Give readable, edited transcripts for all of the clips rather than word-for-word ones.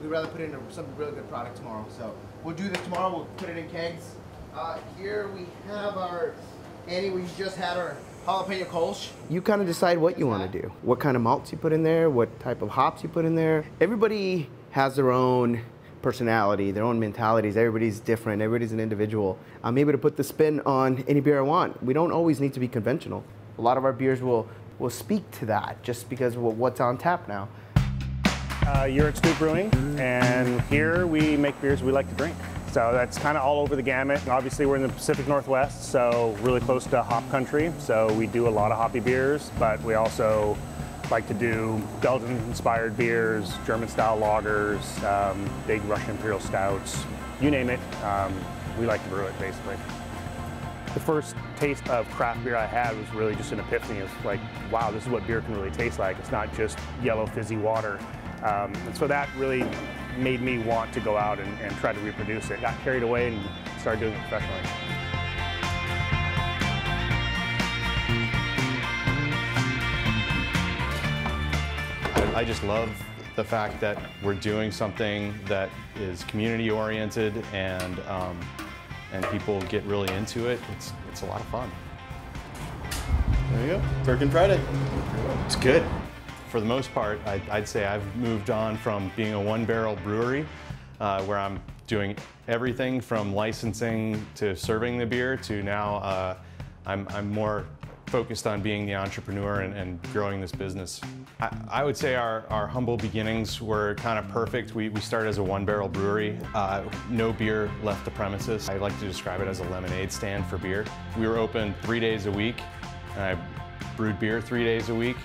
we'd rather put in some really good product tomorrow. So we'll do this tomorrow. We'll put it in kegs. Here we have our Annie. We just had our jalapeno Kolsch. You kind of decide what you want to do, what kind of malts you put in there, what type of hops you put in there. Everybody has their own personality, their own mentalities. Everybody's different. Everybody's an individual. I'm able to put the spin on any beer I want. We don't always need to be conventional. A lot of our beers will speak to that just because of what's on tap now. You're at Stoup Brewing, and here we make beers we like to drink. So that's kind of all over the gamut. And obviously we're in the Pacific Northwest, so really close to hop country. So we do a lot of hoppy beers, but we also like to do Belgian-inspired beers, German-style lagers, big Russian Imperial stouts, you name it. We like to brew it, basically. The first taste of craft beer I had was really just an epiphany of like, wow, this is what beer can really taste like. It's not just yellow fizzy water. And so that really made me want to go out and try to reproduce it. Got carried away and started doing it professionally. I just love the fact that we're doing something that is community oriented and people get really into it. It's a lot of fun. There you go, Turkin Friday. It's good. For the most part, I'd say I've moved on from being a one-barrel brewery where I'm doing everything from licensing to serving the beer to now I'm more focused on being the entrepreneur and growing this business. I would say our humble beginnings were kind of perfect. We started as a one-barrel brewery. No beer left the premises. I like to describe it as a lemonade stand for beer. We were open 3 days a week, and I brewed beer 3 days a week.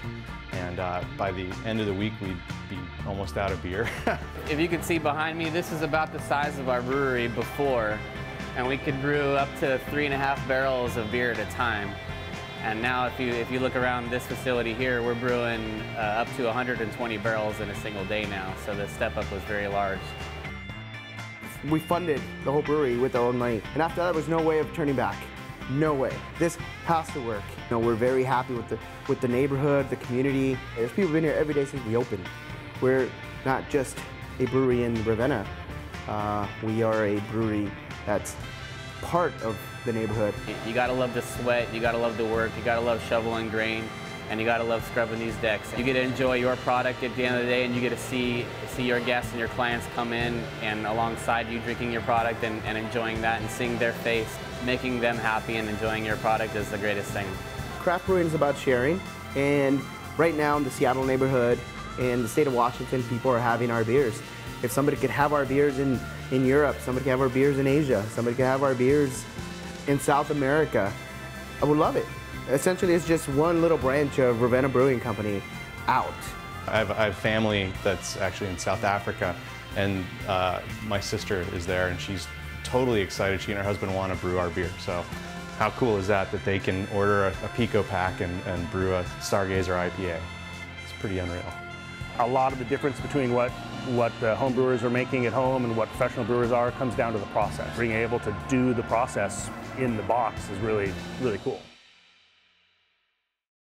And by the end of the week, we'd be almost out of beer. If you can see behind me, this is about the size of our brewery before, and we could brew up to 3.5 barrels of beer at a time. And now if you look around this facility here, we're brewing up to 120 barrels in a single day now, so the step up was very large. We funded the whole brewery with our own money, and after that, there was no way of turning back. No way. This has to work. You know, we're very happy with the neighborhood, the community. There's people been here every day since we opened. We're not just a brewery in Ravenna. We are a brewery that's part of the neighborhood. You gotta love the sweat, you gotta love the work, you gotta love shoveling grain, and you gotta love scrubbing these decks. You get to enjoy your product at the end of the day, and you get to see your guests and your clients come in and alongside you drinking your product and enjoying that and seeing their face. Making them happy and enjoying your product is the greatest thing. Craft brewing is about sharing, and right now in the Seattle neighborhood and the state of Washington, people are having our beers. If somebody could have our beers in Europe, somebody could have our beers in Asia, somebody could have our beers in South America, I would love it. Essentially, it's just one little branch of Ravenna Brewing Company out. I have family that's actually in South Africa, and my sister is there, and she's totally excited. She and her husband want to brew our beer. So how cool is that they can order a Pico pack and brew a Stargazer IPA? It's pretty unreal. A lot of the difference between what the home brewers are making at home and what professional brewers are comes down to the process. Being able to do the process in the box is really, really cool.